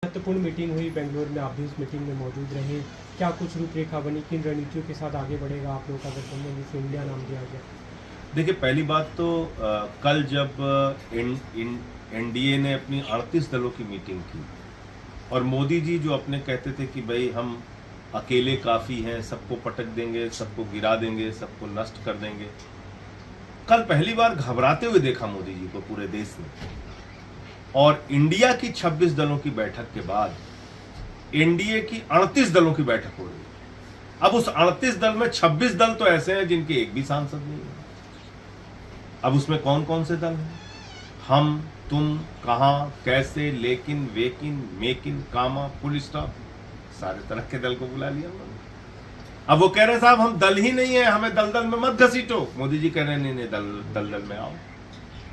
महत्वपूर्ण मीटिंग हुई बेंगलोर में, आप भी उस मीटिंग में मौजूद रहे। क्या कुछ रूपरेखा बनी, किन रणनीतियों के साथ आगे बढ़ेगा आप लोगों का गठबंधन जिसे इंडिया नाम दिया गया? देखिए, पहली बात तो कल जब एनडीए ने अपनी 38 दलों की मीटिंग की और मोदी जी जो अपने कहते थे कि भाई हम अकेले काफ़ी हैं, सबको पटक देंगे, सबको गिरा देंगे, सबको नष्ट कर देंगे, कल पहली बार घबराते हुए देखा मोदी जी को पूरे देश ने। और इंडिया की 26 दलों की बैठक के बाद एनडीए की 38 दलों की बैठक हो रही है। अब उस 38 दल में 26 दल तो ऐसे हैं जिनके एक भी सांसद नहीं है। अब उसमें कौन कौन से दल हैं? हम, तुम, कहां, कैसे, लेकिन, वेकिन, मेकिन, कामा, फुल स्टॉप, सारे तरह के दल को बुला लिया उन्होंने। अब वो कह रहे साहब हम दल ही नहीं है, हमें दल दल में मत घसीटो। मोदी जी कह रहे नहीं नहीं, दल दल में आओ।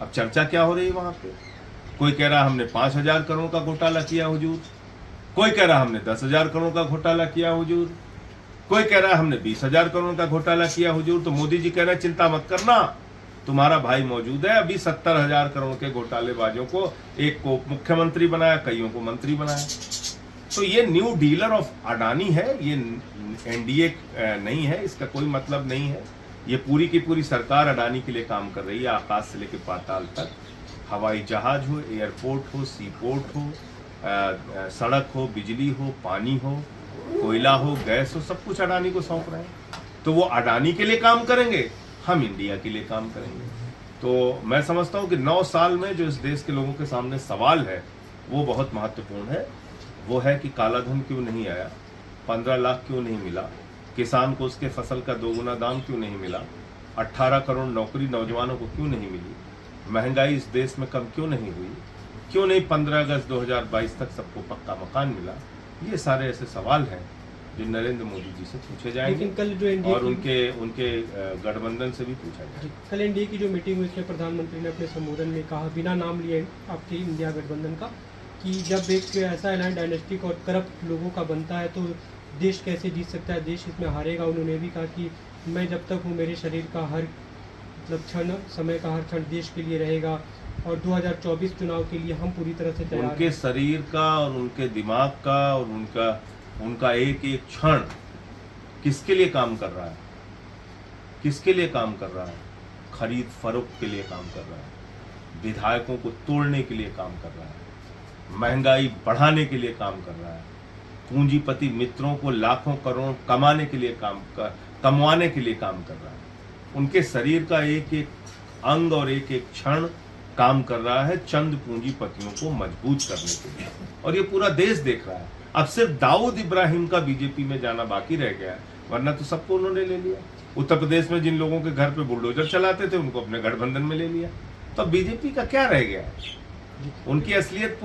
अब चर्चा क्या हो रही है वहां पे? कोई कह रहा हमने 5,000 करोड़ का घोटाला किया हुजूर, कोई कह रहा हमने 10,000 करोड़ का घोटाला किया हुजूर, कोई कह रहा हमने 20,000 करोड़ का घोटाला किया हुजूर। तो मोदी जी कह रहे चिंता मत करना, तुम्हारा भाई मौजूद है। अभी 70,000 करोड़ के घोटालेबाजों को एक को मुख्यमंत्री बनाया, कईयों को मंत्री बनाया। तो ये न्यू डीलर ऑफ अडानी है, ये एनडीए नहीं है, इसका कोई मतलब नहीं है। ये पूरी की पूरी सरकार अडानी के लिए काम कर रही है, आकाश से लेकर पाताल तक। हवाई जहाज हो, एयरपोर्ट हो, सी पोर्ट हो, सड़क हो, बिजली हो, पानी हो, कोयला हो, गैस हो, सब कुछ अडानी को सौंप रहे हैं। तो वो अडानी के लिए काम करेंगे, हम इंडिया के लिए काम करेंगे। तो मैं समझता हूं कि 9 साल में जो इस देश के लोगों के सामने सवाल है वो बहुत महत्वपूर्ण है। वो है कि काला धन क्यों नहीं आया, 15 लाख क्यों नहीं मिला, किसान को उसके फसल का 2 गुना दाम क्यों नहीं मिला, 18 करोड़ नौकरी नौजवानों को क्यों नहीं मिली, महंगाई इस देश में कम क्यों नहीं हुई, क्यों नहीं 15 अगस्त 2022 तक सबको पक्का मकान मिला। ये सारे ऐसे सवाल हैं जो नरेंद्र मोदी जी से पूछे जाएंगे कल जो और उनके गठबंधन से भी पूछा जाएगा। कल एनडीए की जो मीटिंग हुई उसमें प्रधानमंत्री ने अपने संबोधन में कहा, बिना नाम लिए आपके इंडिया गठबंधन का, कि जब एक ऐसा एलायंस डायनेस्टिक और करप्ट लोगों का बनता है तो देश कैसे जीत सकता है, देश इसमें हारेगा। उन्होंने भी कहा कि मैं जब तक हूँ मेरे शरीर का हर क्षण, समय का हर क्षण देश के लिए रहेगा और 2024 चुनाव के लिए हम पूरी तरह से तैयार। उनके शरीर का और उनके दिमाग का और उनका एक एक क्षण किसके लिए काम कर रहा है? किसके लिए काम कर रहा है? खरीद फरोख्त के लिए काम कर रहा है, विधायकों को तोड़ने के लिए काम कर रहा है, महंगाई बढ़ाने के लिए काम कर रहा है, पूंजीपति मित्रों को लाखों करोड़ कमाने के लिए कमवाने के लिए काम कर रहा है। उनके शरीर का एक एक अंग और एक एक क्षण काम कर रहा है चंद पूंजीपतियों को मजबूत करने के लिए, और ये पूरा देश देख रहा है। अब सिर्फ दाऊद इब्राहिम का बीजेपी में जाना बाकी रह गया है, वरना तो सबको उन्होंने ले लिया। उत्तर प्रदेश में जिन लोगों के घर पे बुलडोजर चलाते थे उनको अपने गठबंधन में ले लिया। तो बीजेपी का क्या रह गया है? उनकी असलियत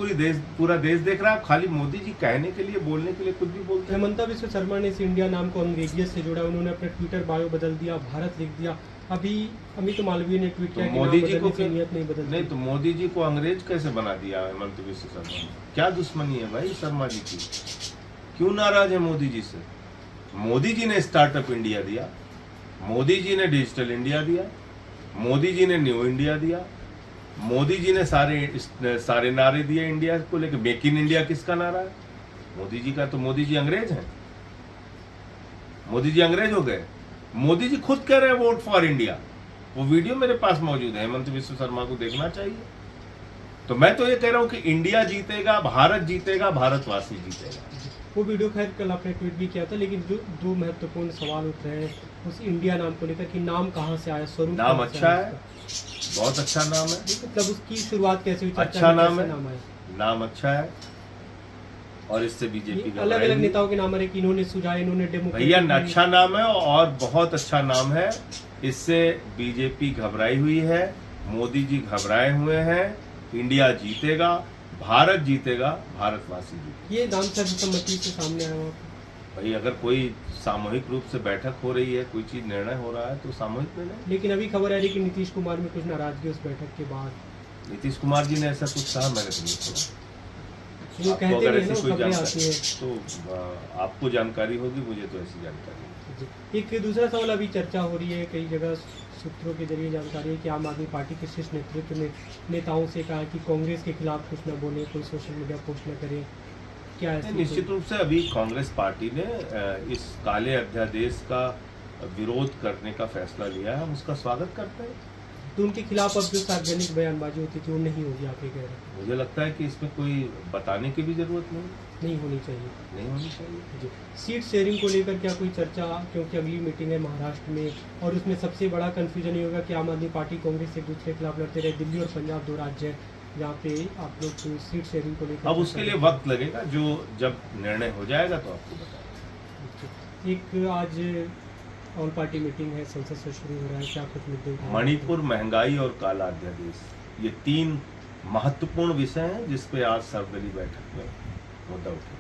पूरा देश देख रहा है। खाली मोदी जी कहने के लिए, बोलने के लिए कुछ भी बोलते हैं। हेमंता बिस्वा शर्मा ने इस इंडिया नाम को अंग्रेजियत से जोड़ा, उन्होंने अपने ट्विटर बायो बदल दिया, भारत लिख दिया। अभी अमित मालवीय ने ट्वीट किया कि मोदी जी को नियत नहीं बदल नहीं, तो मोदी जी को अंग्रेज कैसे बना दिया हेमंत बिस्वा शर्मा ने? क्या दुश्मनी है भाई शर्मा जी की? क्यों नाराज है मोदी जी से? मोदी जी ने स्टार्टअप इंडिया दिया, मोदी जी ने डिजिटल इंडिया दिया, मोदी जी ने न्यू इंडिया दिया, मोदी जी ने सारे नारे दिए इंडिया को लेकर। मेक इन इंडिया किसका नारा है? मोदी जी का। तो मोदी जी अंग्रेज हैं? मोदी जी अंग्रेज हो गए? मोदी जी खुद कह रहे हैं वोट फॉर इंडिया। वो वीडियो मेरे पास मौजूद है, हेमंत बिस्वा शर्मा को देखना चाहिए। तो मैं तो ये कह रहा हूं कि इंडिया जीतेगा, भारत जीतेगा, भारतवासी जीतेगा। वो वीडियो खैर कल आपने ट्वीट भी किया था, लेकिन जो 2 महत्वपूर्ण सवाल उठ रहे हैं उस इंडिया नाम को लेकर कि नाम कहाँ से आया, स्वरूप नाम अच्छा है, बहुत अच्छा नाम है। मतलब उसकी शुरुआत कैसे हुई? अच्छा नाम है, नाम अच्छा है, और इससे बीजेपी का अलग अलग नेताओं के नाम है कि इन्होंने सुझाया, इन्होंने भैया अच्छा नाम है और बहुत अच्छा नाम है। इससे बीजेपी घबराई हुई है, मोदी जी घबराए हुए हैं। इंडिया जीतेगा, भारत जीतेगा, भारतवासी जीतेगा। ये नाम सर्वसम्मति से सामने आया हुआ भाई, अगर कोई सामूहिक रूप से बैठक हो रही है, कोई चीज निर्णय हो रहा है तो सामूहिक निर्णय। लेकिन अभी खबर आ रही है कि नीतीश कुमार में कुछ नाराजगी उस बैठक के बाद। नीतीश कुमार जी ने ऐसा कुछ कहा? मैंने तो नहीं सुना। वो कहते अगर हैं ऐसी ना, कोई खबरें आती हैं तो आपको जानकारी होगी, मुझे तो ऐसी जानकारी नहीं। एक दूसरा सवाल अभी चर्चा हो रही है, कई जगह सूत्रों के जरिए जानकारी है कि आम आदमी पार्टी के शीर्ष नेतृत्व ने नेताओं से कहा कि कांग्रेस के खिलाफ कुछ न बोले, कोई सोशल मीडिया पोस्ट न करे, क्या ऐसी निश्चित रूप से अभी कांग्रेस पार्टी ने इस काले अध्यादेश का विरोध करने का फैसला लिया है, हम उसका स्वागत करते हैं। तो उनके खिलाफ अब जो सार्वजनिक बयानबाजी होती थी वो नहीं होगी, आप ये कह रहे हैं? मुझे लगता है कि इसमें कोई बताने की भी जरूरत नहीं होनी चाहिए। नहीं होनी चाहिए। जी, सीट शेयरिंग को लेकर क्या कोई चर्चा, क्योंकि अगली मीटिंग है महाराष्ट्र में और उसमें सबसे बड़ा कंफ्यूजन ये होगा कि आम आदमी पार्टी कांग्रेस एक दूसरे के खिलाफ लड़ते रहे। दिल्ली और पंजाब 2 राज्य हैं जहाँ पे आप लोग सीट शेयरिंग को लेकर अब उसके लिए वक्त लगेगा, जो जब निर्णय हो जाएगा तो आपको बताएंगे। एक आज ऑल पार्टी मीटिंग है, संसद से शुरू हो रहा है, क्या कुछ मुद्दे उठाए? मणिपुर, महंगाई और काला अध्यादेश, ये 3 महत्वपूर्ण विषय हैं जिस पे आज सर्वदलीय बैठक में मुद्दा उठा।